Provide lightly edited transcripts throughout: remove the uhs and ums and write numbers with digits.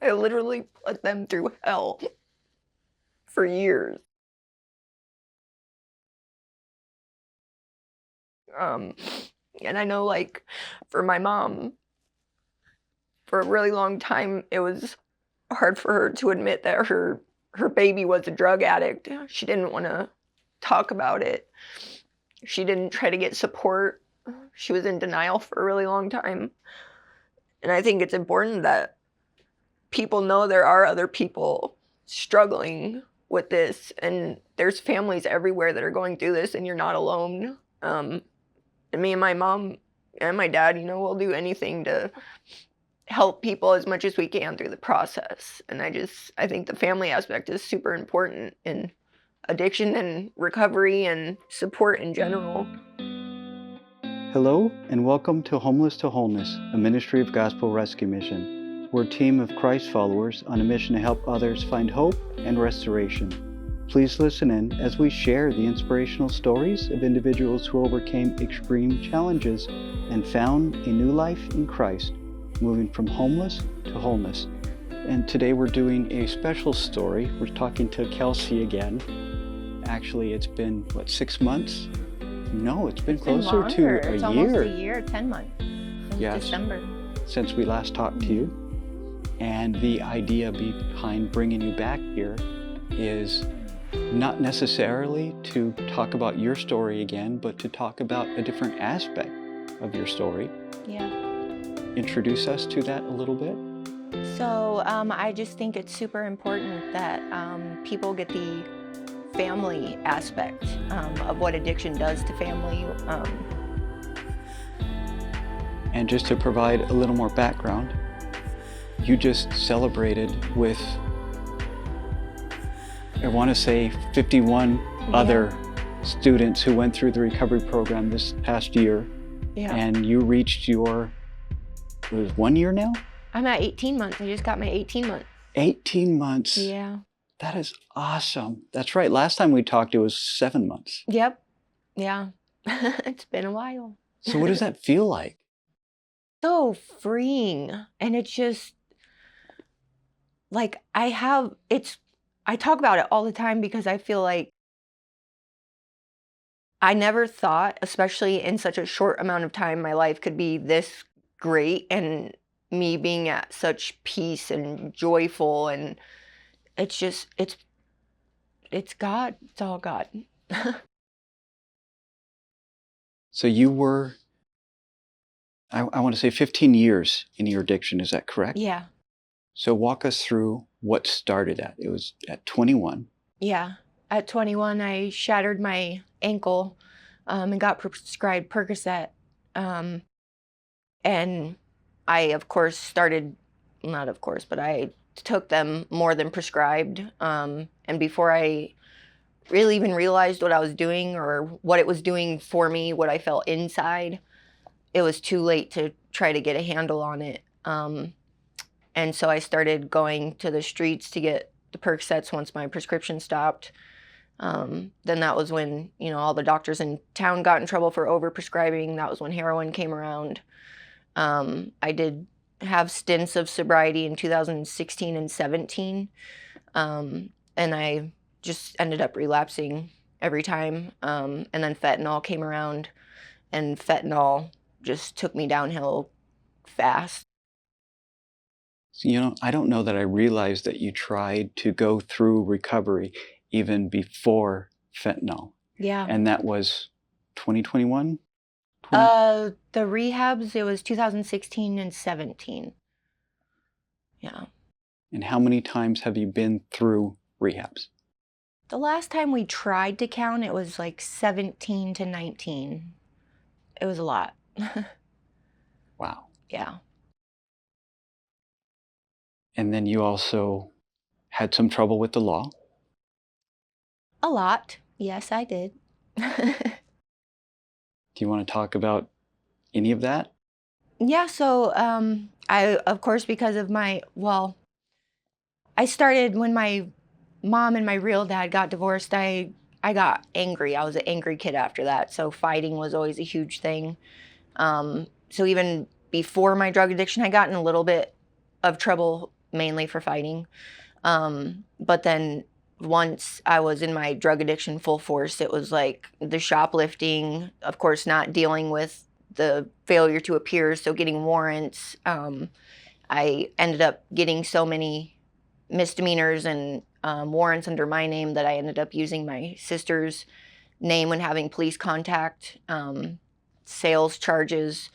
I literally put them through hell for years. Um, and I know, like, for my mom, for a really long time, it was hard for her to admit that her baby was a drug addict. She didn't want to talk about it. She didn't try to get support. She was in denial for a really long time. And I think it's important that people know there are other people struggling with this, and there's families everywhere that are going through this, and you're not alone. And me and my mom and my dad, we'll do anything to help people as much as we can through the process. And I think the family aspect is super important in addiction and recovery and support in general. Hello, and welcome to Homeless to Wholeness, a ministry of Gospel Rescue Mission. We're a team of Christ followers on a mission to help others find hope and restoration. Please listen in as we share the inspirational stories of individuals who overcame extreme challenges and found a new life in Christ, moving from homeless to wholeness. And today we're doing a special story. We're talking to Kelsey again. Actually, it's been, 6 months? No, it's been closer to a year. It's almost a year, 10 months. Since December. Since we last talked to you. And the idea behind bringing you back here is not necessarily to talk about your story again, but to talk about a different aspect of your story. Yeah. Introduce us to that a little bit. So I just think it's super important that people get the family aspect of what addiction does to family. And just to provide a little more background, you just celebrated with, I want to say 51 other students who went through the recovery program this past year. Yeah. And you reached your, it was 1 year now? I'm at 18 months. I just got my 18 months. 18 months. Yeah. That is awesome. That's right. Last time we talked, it was 7 months. Yep. Yeah. It's been a while. So what does that feel like? So freeing. And it's just like I talk about it all the time because I feel like I never thought, especially in such a short amount of time, my life could be this great and me being at such peace and joyful, and it's just, it's God. It's all God. So you were, I want to say 15 years in your addiction, is that correct? Yeah. So walk us through what started at. It was at 21. Yeah. At 21, I shattered my ankle and got prescribed Percocet. And I, of course, but I took them more than prescribed. And before I really even realized what I was doing or what it was doing for me, what I felt inside, it was too late to try to get a handle on it. And so I started going to the streets to get the Percocets once my prescription stopped. Then that was when, all the doctors in town got in trouble for overprescribing. That was when heroin came around. I did have stints of sobriety in 2016 and 17. And I just ended up relapsing every time. And then fentanyl came around, and fentanyl just took me downhill fast. So, I don't know that I realized that you tried to go through recovery even before fentanyl. Yeah. And that was 2021? The rehabs, it was 2016 and 17. Yeah. And how many times have you been through rehabs? The last time we tried to count, it was like 17 to 19. It was a lot. Wow. Yeah. And then you also had some trouble with the law? A lot. Yes, I did. Do you want to talk about any of that? Yeah, so I, of course, because of I started when my mom and my real dad got divorced, I got angry. I was an angry kid after that, so fighting was always a huge thing. So even before my drug addiction, I got in a little bit of trouble mainly for fighting. But then once I was in my drug addiction full force, it was like the shoplifting, of course, not dealing with the failure to appear, so getting warrants. I ended up getting so many misdemeanors and warrants under my name that I ended up using my sister's name when having police contact, sales charges.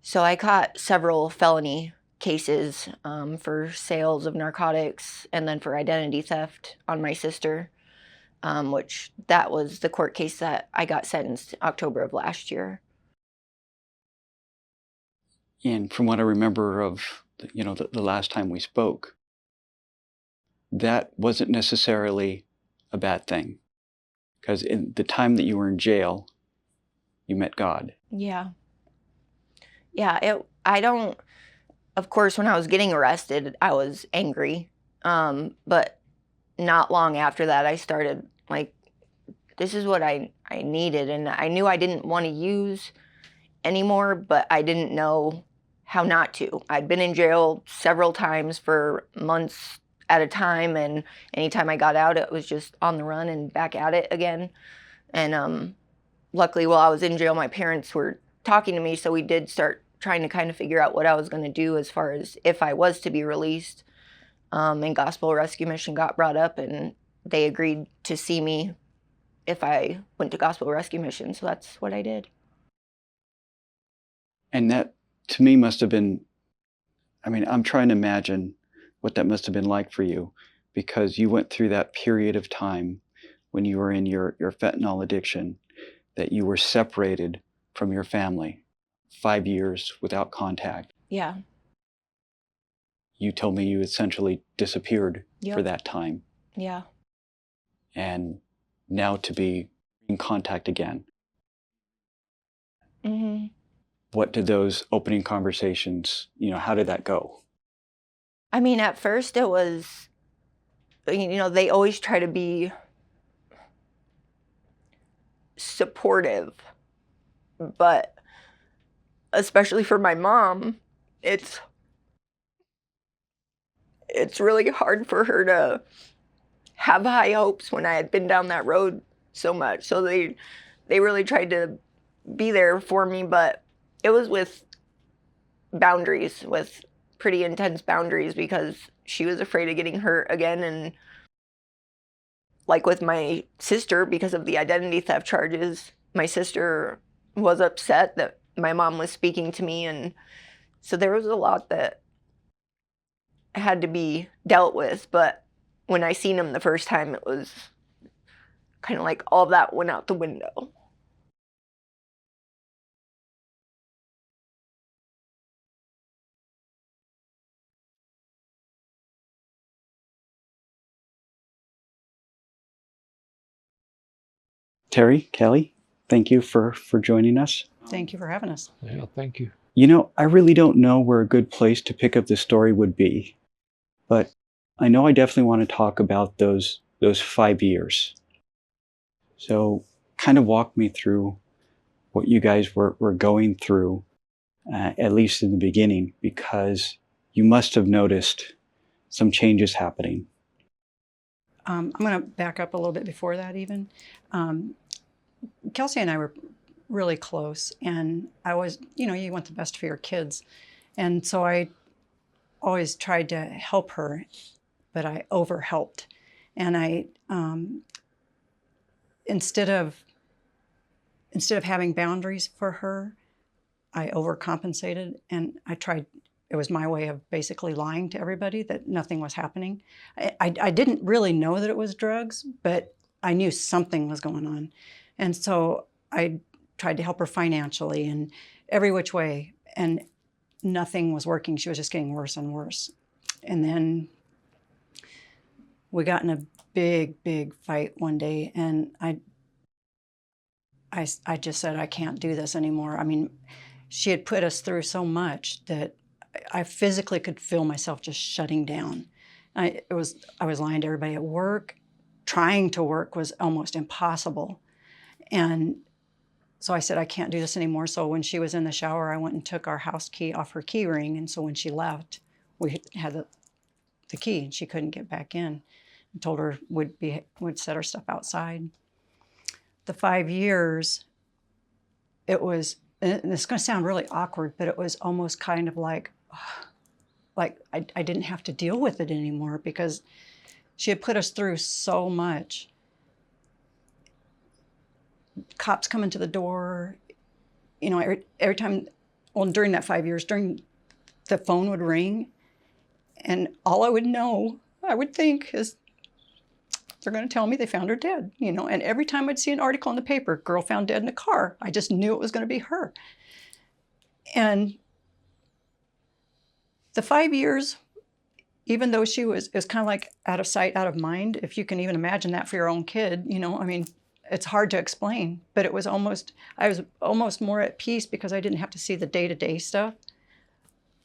So I caught several felony cases for sales of narcotics and then for identity theft on my sister, which that was the court case that I got sentenced October of last year. And from what I remember of, the last time we spoke, that wasn't necessarily a bad thing. Because in the time that you were in jail, you met God. Yeah. Yeah, of course, when I was getting arrested, I was angry. But not long after that, I started, like, this is what I needed. And I knew I didn't want to use anymore, but I didn't know how not to. I'd been in jail several times for months at a time, and anytime I got out, it was just on the run and back at it again. And luckily, while I was in jail, my parents were talking to me, so we did start trying to kind of figure out what I was going to do as far as if I was to be released. And Gospel Rescue Mission got brought up, and they agreed to see me if I went to Gospel Rescue Mission, so that's what I did. And that, to me, must have been, I'm trying to imagine what that must have been like for you, because you went through that period of time when you were in your fentanyl addiction, that you were separated from your family, 5 years without contact. Yeah. You told me you essentially disappeared Yep. for that time. Yeah. And now to be in contact again. Mm-hmm. What did those opening conversations, how did that go? At first it was, they always try to be supportive, but especially for my mom, it's really hard for her to have high hopes when I had been down that road so much. So they really tried to be there for me, but it was with boundaries, with pretty intense boundaries, because she was afraid of getting hurt again. And like with my sister, because of the identity theft charges, my sister was upset that my mom was speaking to me. And so there was a lot that had to be dealt with. But when I seen him the first time, it was kind of like all that went out the window. Terry, Kelly, thank you for joining us. Thank you for having us. Yeah, thank you. I really don't know where a good place to pick up the story would be, but I know I definitely want to talk about those 5 years. So kind of walk me through what you guys were going through, at least in the beginning, because you must have noticed some changes happening. I'm going to back up a little bit before that even. Kelsey and I were really close, and I was, you want the best for your kids. And so I always tried to help her, but I overhelped. And I, instead of having boundaries for her, I overcompensated, and it was my way of basically lying to everybody that nothing was happening. I didn't really know that it was drugs, but I knew something was going on. And so I tried to help her financially and every which way, and nothing was working. She was just getting worse and worse. And then we got in a big, big fight one day, and I just said, I can't do this anymore. She had put us through so much that I physically could feel myself just shutting down. I was lying to everybody at work. Trying to work was almost impossible. And so I said, I can't do this anymore. So when she was in the shower, I went and took our house key off her key ring. And so when she left, we had the key, and she couldn't get back in. I told her would set her stuff outside. The 5 years, it was, and it's going to sound really awkward, but it was almost kind of like I didn't have to deal with it anymore because she had put us through so much. Cops coming to the door, you know, every time, well, during that 5 years, the phone would ring, and all I would know, I would think, is they're going to tell me they found her dead, you know. And every time I'd see an article in the paper, girl found dead in a car, I just knew it was going to be her. And the 5 years, even though it was kind of like out of sight, out of mind, if you can even imagine that for your own kid, you know, I mean, it's hard to explain, but I was almost more at peace because I didn't have to see the day-to-day stuff.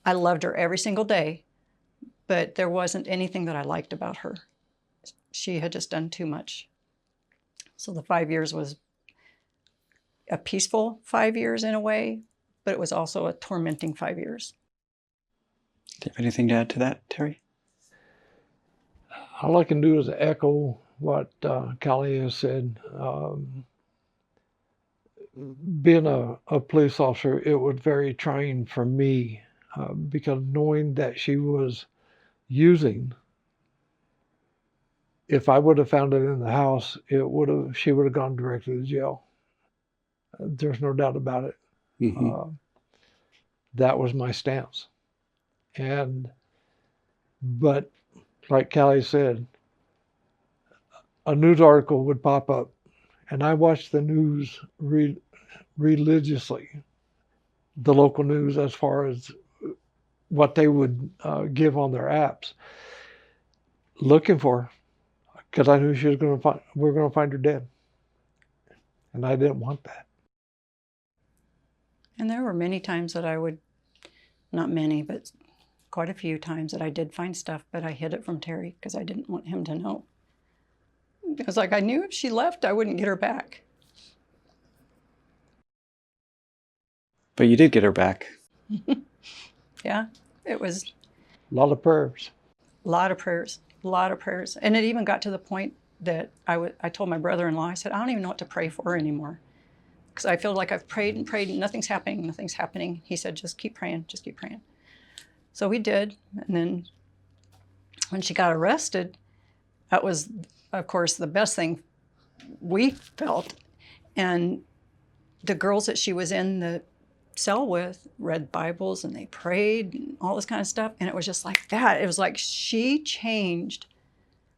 I loved her every single day, but there wasn't anything that I liked about her. She had just done too much. So the 5 years was a peaceful 5 years in a way, but it was also a tormenting 5 years. Do you have anything to add to that, Terry? All I can do is echo what Callie has said. Being a police officer, it was very trying for me because knowing that she was using, if I would have found it in the house, she would have gone directly to jail. There's no doubt about it. Mm-hmm. That was my stance. But like Callie said, a news article would pop up, and I watched the news religiously, the local news, as far as what they would give on their apps, looking for her, because I knew we're going to find her dead, and I didn't want that. And there were many times that I would, not many, but quite a few times that I did find stuff, but I hid it from Terry because I didn't want him to know. It was like I knew if she left, I wouldn't get her back. But you did get her back. Yeah, it was A lot of prayers. a lot of prayers, a lot of prayers. And it even got to the point that I told my brother-in-law, I said, I don't even know what to pray for her anymore. Because I feel like I've prayed and prayed and nothing's happening, nothing's happening. He said, just keep praying, just keep praying. So we did. And then when she got arrested, that was, of course, the best thing we felt. And the girls that she was in the cell with read Bibles and they prayed and all this kind of stuff. And it was just like that. It was like she changed.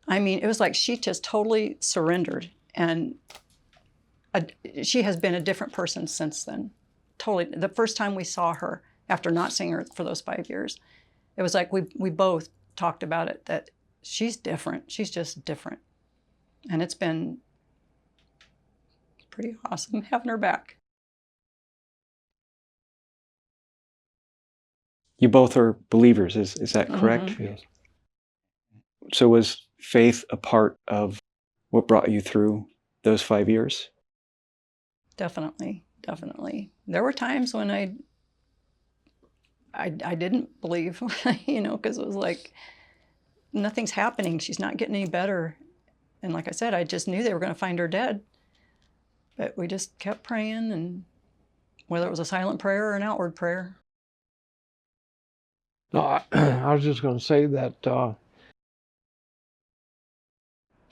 I mean, it was like she just totally surrendered. And she has been a different person since then. Totally. The first time we saw her, after not seeing her for those 5 years, it was like we both talked about it, that she's different. She's just different. And it's been pretty awesome having her back. You both are believers, is that correct? Mm-hmm. Yes. So was faith a part of what brought you through those 5 years? Definitely, definitely. There were times when I didn't believe, you know, because it was like, nothing's happening. She's not getting any better. And like I said, I just knew they were going to find her dead. But we just kept praying, and whether it was a silent prayer or an outward prayer. No, I was just going to say that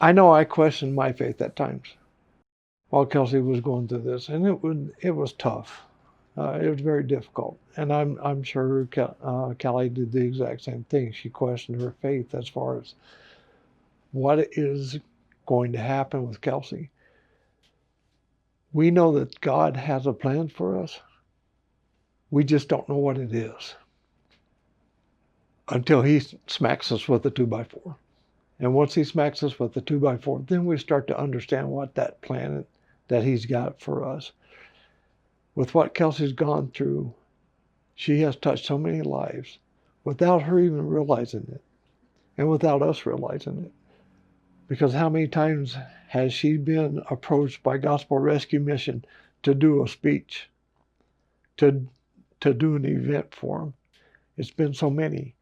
I know I questioned my faith at times while Kelsey was going through this, and it was tough. It was very difficult, and I'm sure Callie did the exact same thing. She questioned her faith as far as what is going to happen with Kelsey. We know that God has a plan for us. We just don't know what it is until he smacks us with a 2x4. And once he smacks us with the 2x4, then we start to understand what that plan that he's got for us. With what Kelsey's gone through, she has touched so many lives without her even realizing it, and without us realizing it. Because how many times has she been approached by Gospel Rescue Mission to do a speech, to do an event for them? It's been so many.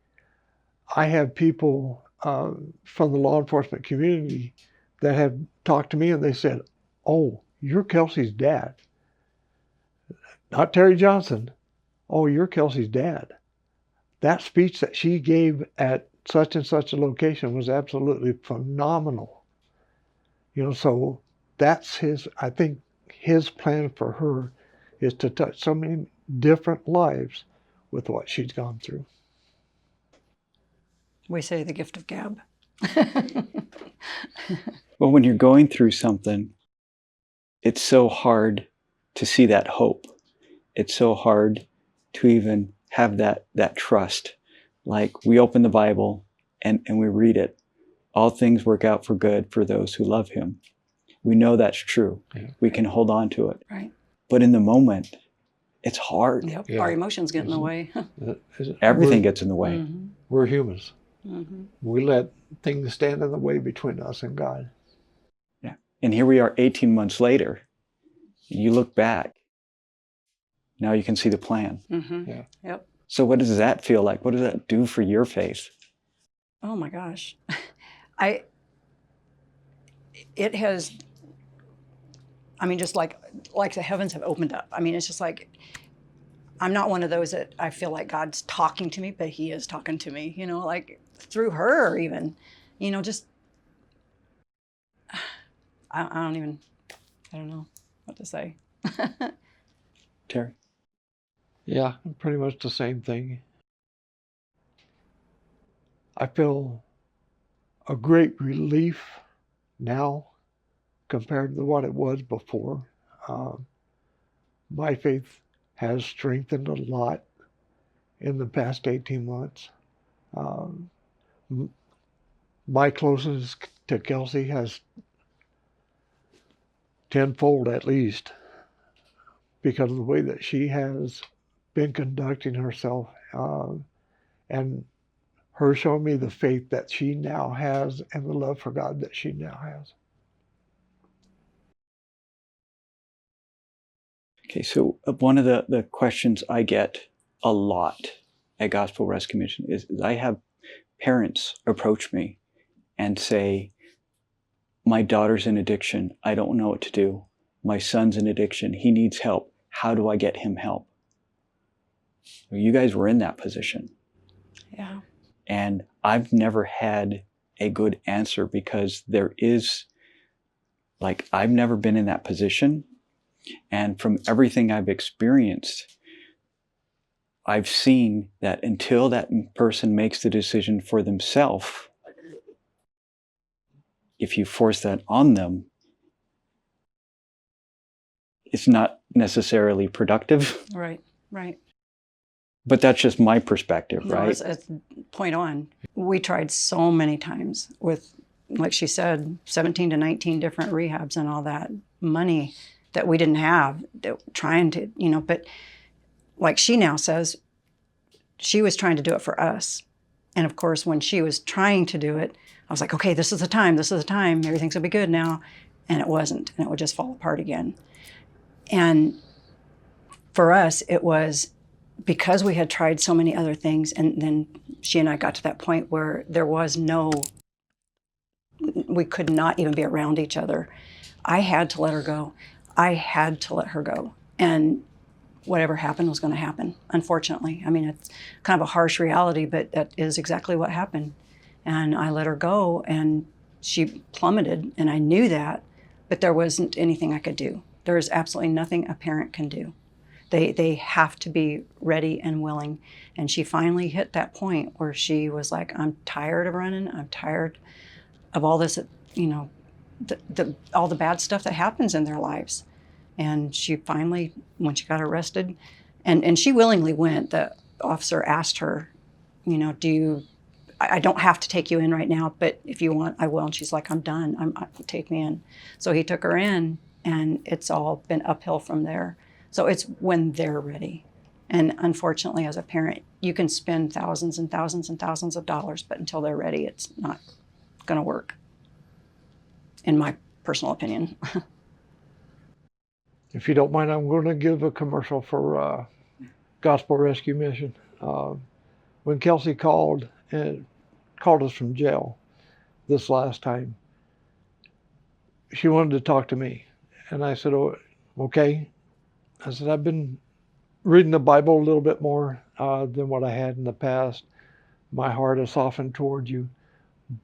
I have people from the law enforcement community that have talked to me, and they said, "Oh, you're Kelsey's dad." Not Terry Johnson. "Oh, you're Kelsey's dad." That speech that she gave at such and such a location was absolutely phenomenal. So that's I think his plan for her is to touch so many different lives with what she's gone through. We say the gift of gab. Well, when you're going through something, it's so hard to see that hope. It's so hard to even have that trust. Like, we open the Bible and we read it. All things work out for good for those who love him. We know that's true. Yeah. We can hold on to it. Right. But in the moment, it's hard. Yep. Yeah. Our emotions get in the way. Everything gets in the way. Mhm. We're humans. Mhm. We let things stand in the way between us and God. Yeah. And here we are 18 months later. You look back. Now you can see the plan. Mhm. Yeah. Yep. So what does that feel like? What does that do for your faith? Oh my gosh. It has, just like the heavens have opened up. It's just like, I'm not one of those that I feel like God's talking to me, but he is talking to me, like through her even, just, I don't know what to say. Terry? Yeah, pretty much the same thing. I feel a great relief now compared to what it was before. My faith has strengthened a lot in the past 18 months. My closeness to Kelsey has tenfold at least because of the way that she has been conducting herself, and her showing me the faith that she now has and the love for God that she now has. Okay, so one of the questions I get a lot at Gospel Rescue Mission is I have parents approach me and say, my daughter's in addiction. I don't know what to do. My son's in addiction. He needs help. How do I get him help? You guys were in that position. Yeah. And I've never had a good answer because I've never been in that position. And from everything I've experienced, I've seen that until that person makes the decision for themselves, if you force that on them, it's not necessarily productive. Right. But that's just my perspective, No, right? it's point on. We tried so many times with, like she said, 17 to 19 different rehabs and all that money that we didn't have, trying to, but like she now says, she was trying to do it for us. And of course, when she was trying to do it, I was like, okay, this is the time, everything's gonna be good now. And it wasn't, and it would just fall apart again. And for us, it was because we had tried so many other things, and then she and I got to that point where we could not even be around each other. I had to let her go. I had to let her go. And whatever happened was going to happen, unfortunately. It's kind of a harsh reality, but that is exactly what happened. And I let her go, and she plummeted, and I knew that, but there wasn't anything I could do. There is absolutely nothing a parent can do. They have to be ready and willing. And she finally hit that point where she was like, I'm tired of running. I'm tired of all this, all the bad stuff that happens in their lives. And she finally, when she got arrested, and she willingly went, the officer asked her, I don't have to take you in right now, but if you want, I will. And she's like, I'm done. Take me in. So he took her in, and it's all been uphill from there. So it's when they're ready. And unfortunately, as a parent, you can spend thousands and thousands and thousands of dollars, but until they're ready, it's not going to work, in my personal opinion. If you don't mind, I'm going to give a commercial for Gospel Rescue Mission. When Kelsey called and called us from jail this last time, she wanted to talk to me. And I said, oh, okay. I said, I've been reading the Bible a little bit more than what I had in the past. My heart is softened toward you.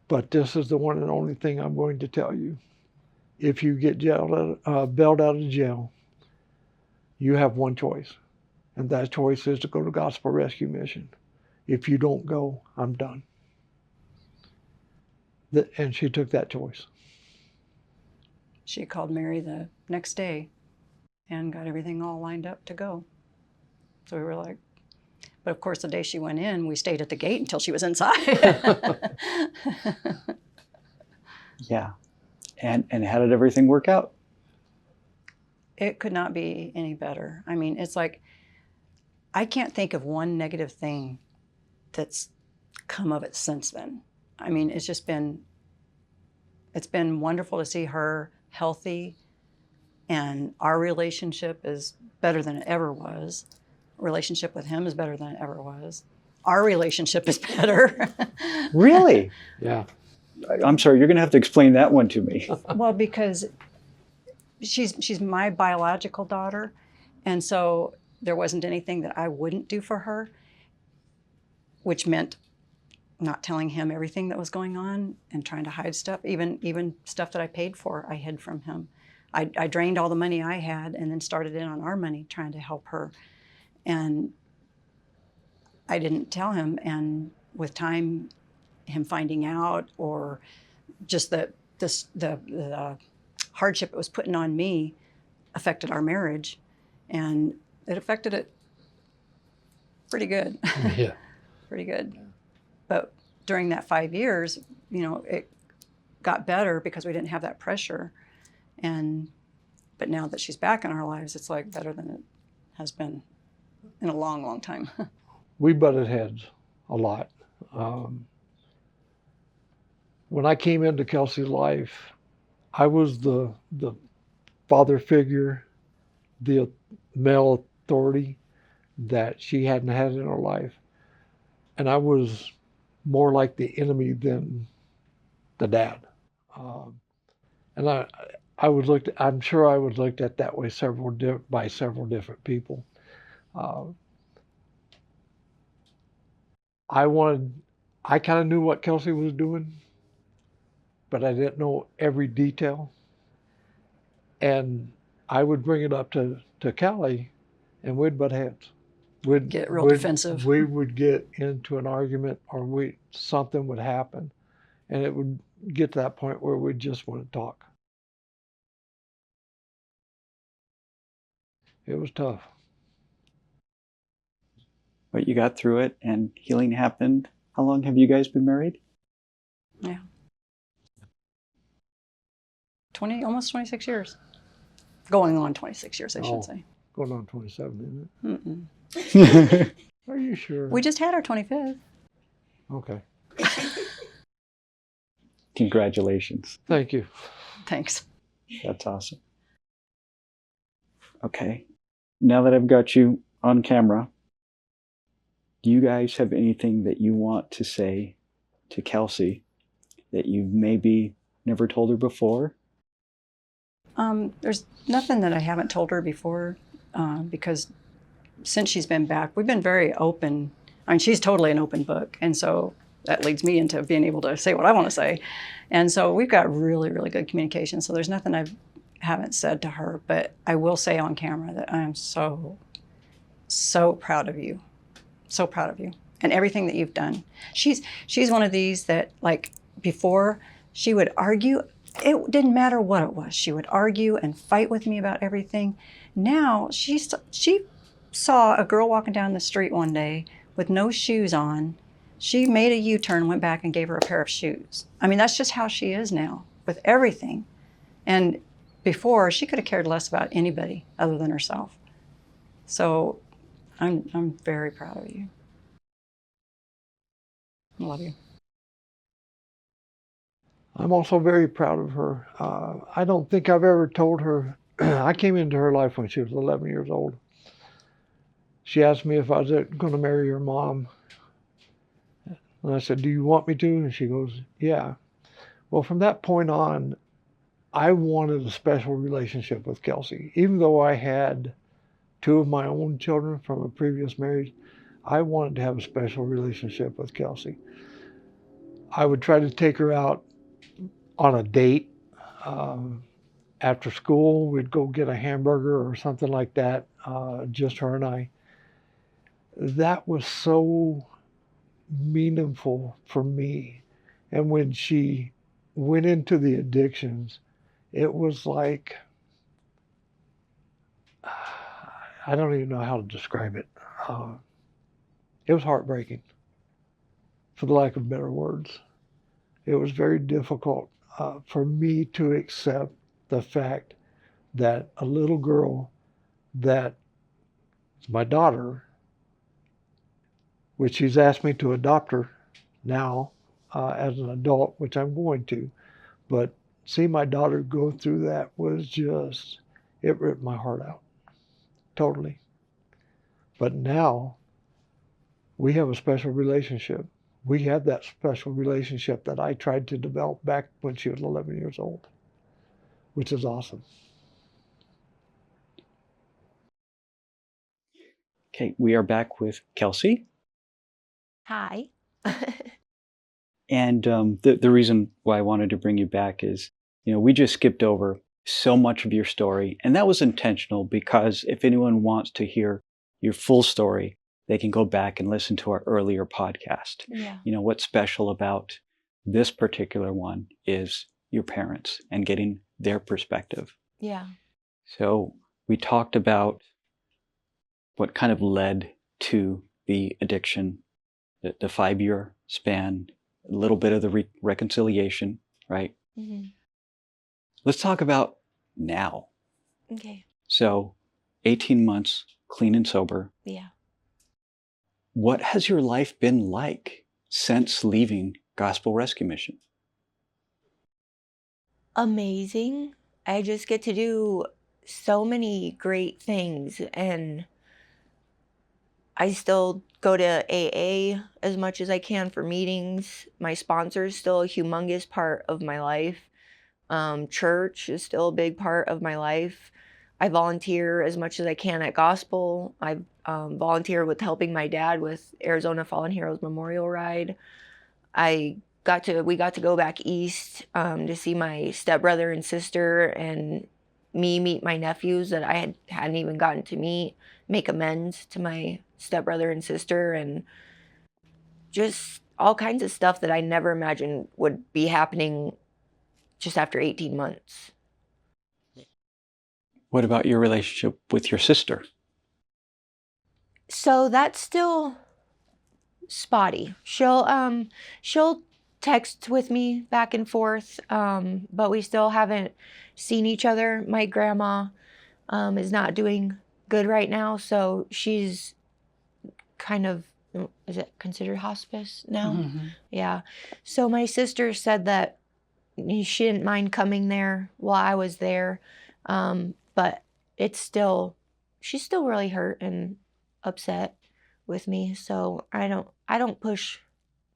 But this is the one and only thing I'm going to tell you. If you get bailed out of jail, you have one choice. And that choice is to go to Gospel Rescue Mission. If you don't go, I'm done. And she took that choice. She called Mary the next day and got everything all lined up to go. So we were like, but of course, the day she went in, we stayed at the gate until she was inside. Yeah. And how did everything work out? It could not be any better. I mean, it's like, I can't think of one negative thing that's come of it since then. I mean, it's been wonderful to see her healthy, and our relationship is better than it ever was. Relationship with him is better than it ever was. Our relationship is better. Really? Yeah. I'm sorry, you're going to have to explain that one to me. Well, because she's my biological daughter, and so there wasn't anything that I wouldn't do for her, which meant not telling him everything that was going on and trying to hide stuff, even stuff that I paid for, I hid from him. I drained all the money I had and then started in on our money trying to help her. And I didn't tell him, and with time, him finding out, or just the hardship it was putting on me, affected our marriage, and it affected it pretty good. Yeah. Pretty good. But during that 5 years, it got better because we didn't have that pressure. But now that she's back in our lives, it's like better than it has been in a long, long time. We butted heads a lot. When I came into Kelsey's life, I was the father figure, the male authority that she hadn't had in her life. And I was more like the enemy than the dad. And I'm sure I was looked at that way by several different people. I kind of knew what Kelsey was doing, but I didn't know every detail. And I would bring it up to Callie, and we'd butt heads. We'd get real defensive. We would get into an argument, or something would happen, and it would get to that point where we just want to talk. It was tough. But you got through it and healing happened. How long have you guys been married? Yeah. Almost 26 years. Going on 26 years, I should say. Going on 27, isn't Mm-mm. it? Are you sure? We just had our 25th. Okay. Congratulations. Thank you. Thanks. That's awesome. Okay. Now that I've got you on camera, do you guys have anything that you want to say to Kelsey that you've maybe never told her before? There's nothing that I haven't told her before, because since she's been back, we've been very open. I mean, she's totally an open book, and so that leads me into being able to say what I want to say. And so we've got really, really good communication. So there's nothing I haven't said to her, but I will say on camera that I am so, so proud of you. So proud of you and everything that you've done. She's one of these that, like, before she would argue. It didn't matter what it was. She would argue and fight with me about everything. Now she saw a girl walking down the street one day with no shoes on. She made a U-turn, went back and gave her a pair of shoes. I mean, that's just how she is now with everything. And before, she could have cared less about anybody other than herself. So I'm very proud of you. I love you. I'm also very proud of her. I don't think I've ever told her. I came into her life when she was 11 years old. She asked me if I was going to marry her mom. And I said, do you want me to? And she goes, yeah. Well, from that point on, I wanted a special relationship with Kelsey. Even though I had 2 of my own children from a previous marriage, I wanted to have a special relationship with Kelsey. I would try to take her out on a date. After school, we'd go get a hamburger or something like that, just her and I. That was so meaningful for me. And when she went into the addictions, it was like, I don't even know how to describe it. It was heartbreaking, for the lack of better words. It was very difficult for me to accept the fact that a little girl that my daughter, which she's asked me to adopt her now as an adult, which I'm going to, but see my daughter go through that was just, it ripped my heart out, totally. But now we have a special relationship. We have that special relationship that I tried to develop back when she was 11 years old, which is awesome. Okay, we are back with Kelsey. Hi. And the reason why I wanted to bring you back is, we just skipped over so much of your story. And that was intentional because if anyone wants to hear your full story, they can go back and listen to our earlier podcast. Yeah. What's special about this particular one is your parents and getting their perspective. Yeah. So we talked about what kind of led to the addiction, the 5-year span, a little bit of the reconciliation, right? Mm-hmm. Let's talk about now. Okay. So 18 months, clean and sober. Yeah. What has your life been like since leaving Gospel Rescue Mission? Amazing. I just get to do so many great things, and I still go to AA as much as I can for meetings. My sponsor is still a humongous part of my life. Church is still a big part of my life. I volunteer as much as I can at Gospel. I volunteer with helping my dad with Arizona Fallen Heroes Memorial Ride. We got to go back east to see my stepbrother and sister, and meet my nephews that I hadn't even gotten to meet, make amends to my stepbrother and sister, and just all kinds of stuff that I never imagined would be happening just after 18 months. What about your relationship with your sister? So that's still spotty. She'll text with me back and forth, but we still haven't seen each other. My grandma is not doing good right now, so she's kind of, is it considered hospice now? Mm-hmm. Yeah. So my sister said that she didn't mind coming there while I was there, but she's still really hurt and upset with me. So I don't push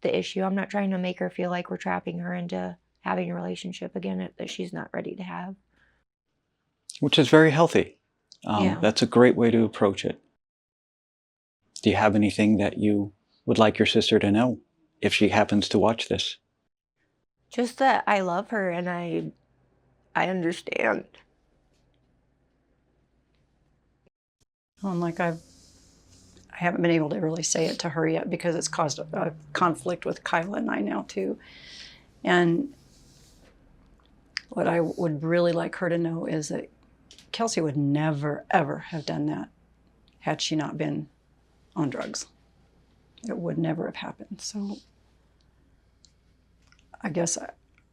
the issue. I'm not trying to make her feel like we're trapping her into having a relationship again that she's not ready to have. Which is very healthy. Yeah. That's a great way to approach it. Do you have anything that you would like your sister to know if she happens to watch this? Just that I love her and I understand. And like I haven't been able to really say it to her yet because it's caused a conflict with Kyla and I now too. And what I would really like her to know is that Kelsey would never, ever have done that had she not been on drugs. It would never have happened. So I guess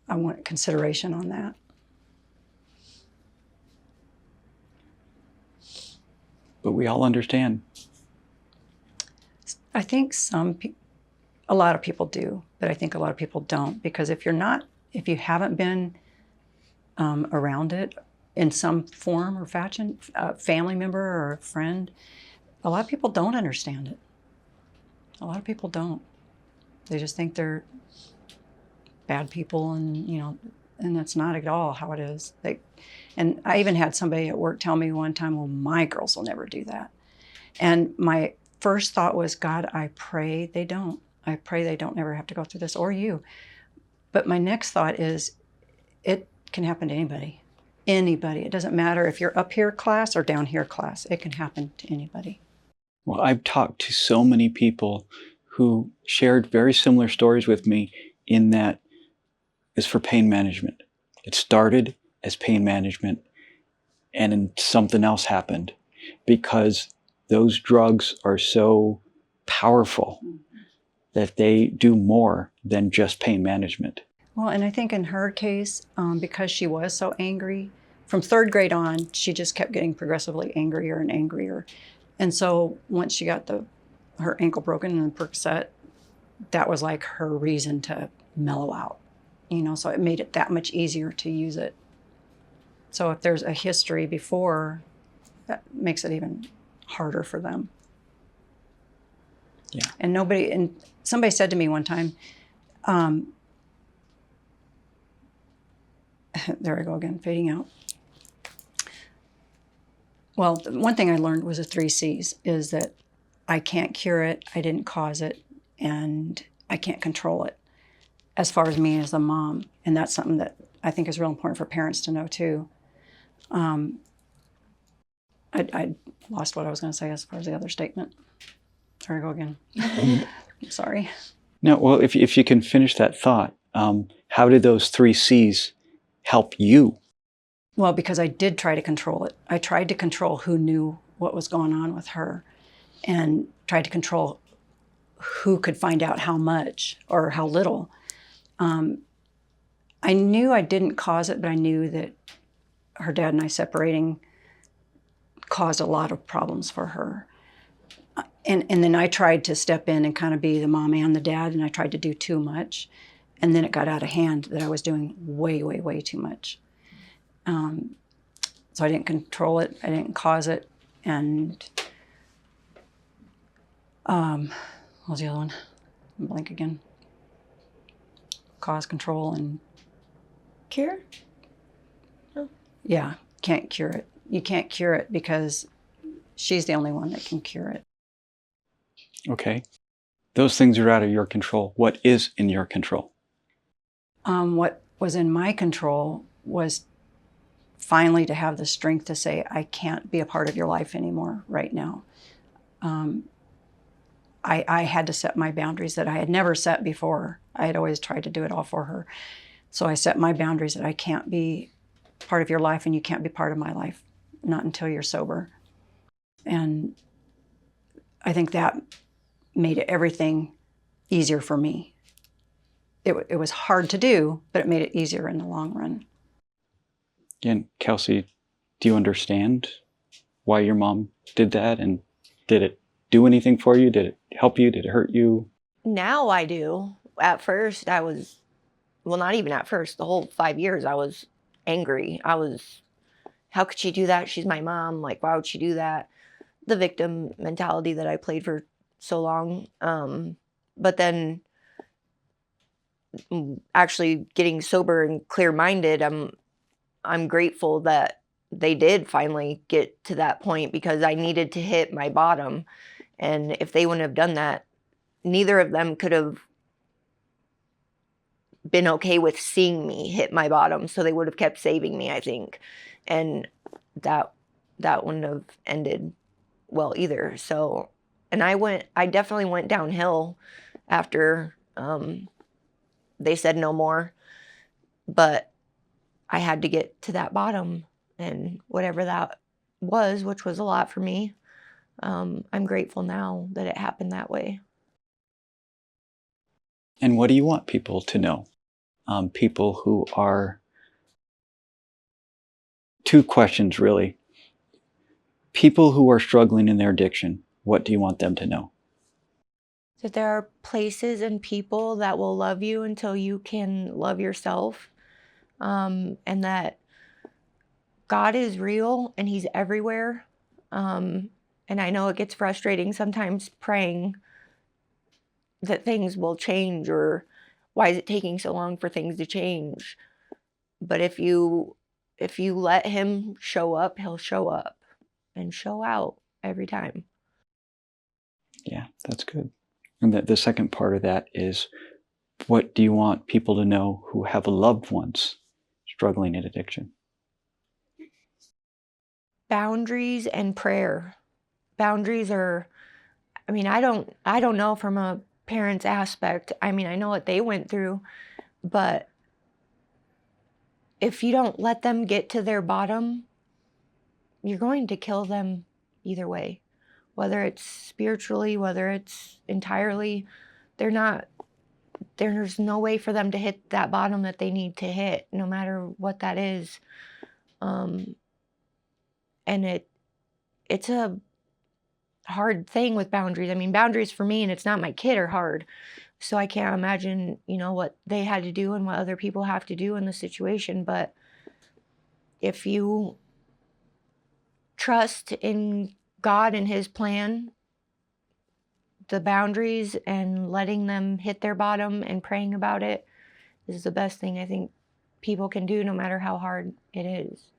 I want consideration on that. But we all understand. I think a lot of people do, but I think a lot of people don't, because if you haven't been around it in some form or fashion, a family member or a friend, a lot of people don't understand it. A lot of people don't. They just think they're bad people, and and that's not at all how it is. And I even had somebody at work tell me one time, well, my girls will never do that. And my first thought was, God, I pray they don't. I pray they don't ever have to go through this, or you. But my next thought is, it can happen to anybody. Anybody. It doesn't matter if you're up here class or down here class. It can happen to anybody. Well, I've talked to so many people who shared very similar stories with me in that it's for pain management. It started as pain management, and then something else happened because those drugs are so powerful that they do more than just pain management. Well, and I think in her case, because she was so angry, from 3rd grade on, she just kept getting progressively angrier and angrier. And so once she got her ankle broken and the Percocet, that was like her reason to mellow out, so it made it that much easier to use it. So if there's a history before, that makes it even harder for them. Yeah. And somebody said to me one time, there I go again, fading out. Well, one thing I learned was the 3 C's, is that I can't cure it, I didn't cause it, and I can't control it, as far as me as a mom. And that's something that I think is real important for parents to know too. I lost what I was going to say as far as the other statement. There I go again. I'm sorry. No, well, if you can finish that thought, how did those 3 C's help you? Well, because I did try to control it. I tried to control who knew what was going on with her, and tried to control who could find out how much or how little. I knew I didn't cause it, but I knew that her dad and I separating caused a lot of problems for her. And then I tried to step in and kind of be the mom and the dad, and I tried to do too much. And then it got out of hand that I was doing way, way, way too much. So I didn't control it, I didn't cause it, and what was the other one? I'm blank again. Cause, control, and Cure? yeah, can't cure it. You can't cure it because she's the only one that can cure it. Okay. Those things are out of your control. What is in your control? What was in my control was finally to have the strength to say, I can't be a part of your life anymore right now. I had to set my boundaries that I had never set before. I had always tried to do it all for her. So I set my boundaries that I can't be part of your life, and you can't be part of my life, not until you're sober. And I think that made everything easier for me. It was hard to do, but it made it easier in the long run. And Kelsey, do you understand why your mom did that? And did it do anything for you? Did it help you? Did it hurt you? Now I do. At first, I was, well, not even at first. The whole 5 years, I was angry. How could she do that? She's my mom. Like, why would she do that? The victim mentality that I played for so long. But then actually getting sober and clear-minded, I'm grateful that they did finally get to that point, because I needed to hit my bottom. And if they wouldn't have done that, neither of them could have been okay with seeing me hit my bottom. So they would have kept saving me, I think. And that wouldn't have ended well either. So, and I definitely went downhill after they said no more. But I had to get to that bottom, and whatever that was, which was a lot for me, I'm grateful now that it happened that way. And what do you want people to know? People who are... 2 questions, really. People who are struggling in their addiction, what do you want them to know? That there are places and people that will love you until you can love yourself. And that God is real and He's everywhere. And I know it gets frustrating sometimes praying that things will change, or why is it taking so long for things to change? But if you let him show up, he'll show up and show out every time. Yeah, that's good. And the second part of that is, what do you want people to know who have loved ones struggling in addiction? Boundaries and prayer. Boundaries are, I mean, I don't know from a parent's aspect. I mean, I know what they went through, but if you don't let them get to their bottom, you're going to kill them either way. Whether it's spiritually, whether it's entirely, there's no way for them to hit that bottom that they need to hit, no matter what that is. And it's a hard thing with boundaries. I mean, boundaries for me, and it's not my kid, are hard. So I can't imagine, what they had to do and what other people have to do in the situation. But if you trust in God and his plan, the boundaries and letting them hit their bottom and praying about it is the best thing I think people can do, no matter how hard it is.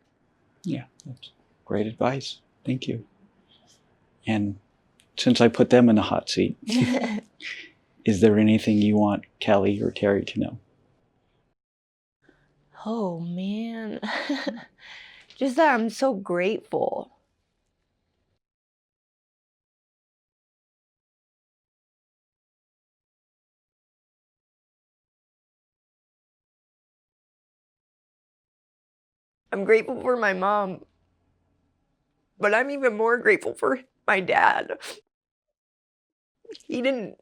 Yeah, that's great advice. Thank you. And since I put them in the hot seat, is there anything you want Kelly or Terry to know? Oh, man. Just that I'm so grateful. I'm grateful for my mom, but I'm even more grateful for my dad. He didn't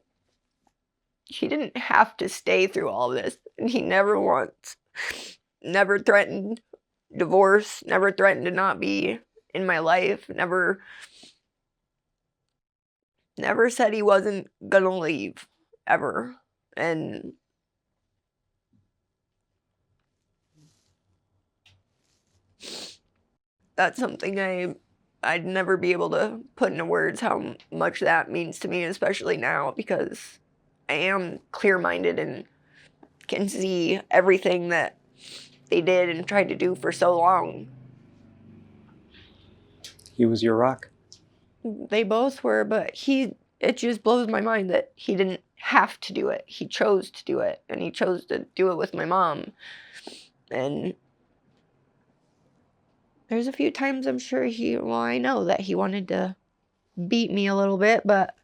have to stay through all this, and he never threatened divorce, never threatened to not be in my life, never said he wasn't gonna leave, ever. And that's something I'd never be able to put into words how much that means to me, especially now, because I am clear-minded and can see everything that they did and tried to do for so long. He was your rock. They both were, but it just blows my mind that he didn't have to do it. He chose to do it, and he chose to do it with my mom. And there's a few times I'm sure I know that he wanted to beat me a little bit, but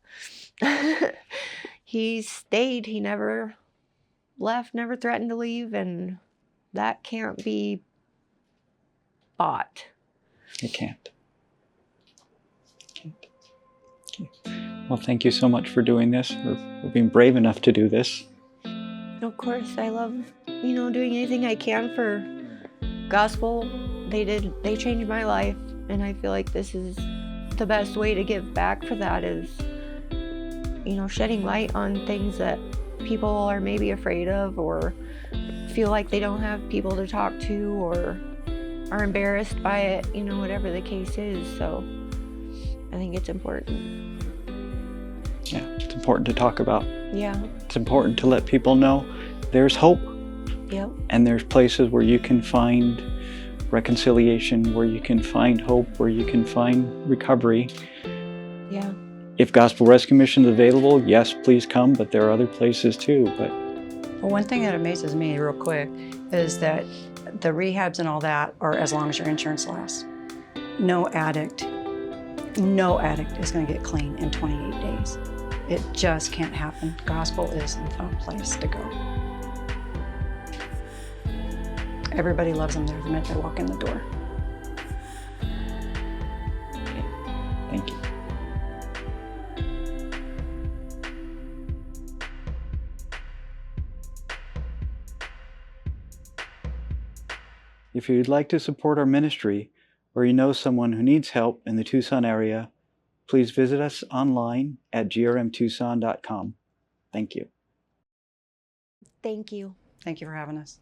he stayed. He never left, never threatened to leave, and that can't be bought. It can't. Okay. Well, thank you so much for doing this, for being brave enough to do this. Of course, I love, doing anything I can for gospel. They changed my life, and I feel like this is the best way to give back for that, is, shedding light on things that people are maybe afraid of, or feel like they don't have people to talk to, or are embarrassed by it, whatever the case is. So I think it's important. Yeah, it's important to talk about. Yeah. It's important to let people know there's hope. Yep. And there's places where you can find reconciliation, where you can find hope, where you can find recovery. Yeah. If Gospel Rescue Mission is available, yes, please come, but there are other places too. But Well, one thing that amazes me real quick is that the rehabs and all that are as long as your insurance lasts. No addict is going to get clean in 28 days. It just can't happen. Gospel is the place to go. Everybody loves them there the minute they walk in the door. thank you. If you'd like to support our ministry, or you know someone who needs help in the Tucson area, please visit us online at grmtucson.com. Thank you. Thank you. Thank you for having us.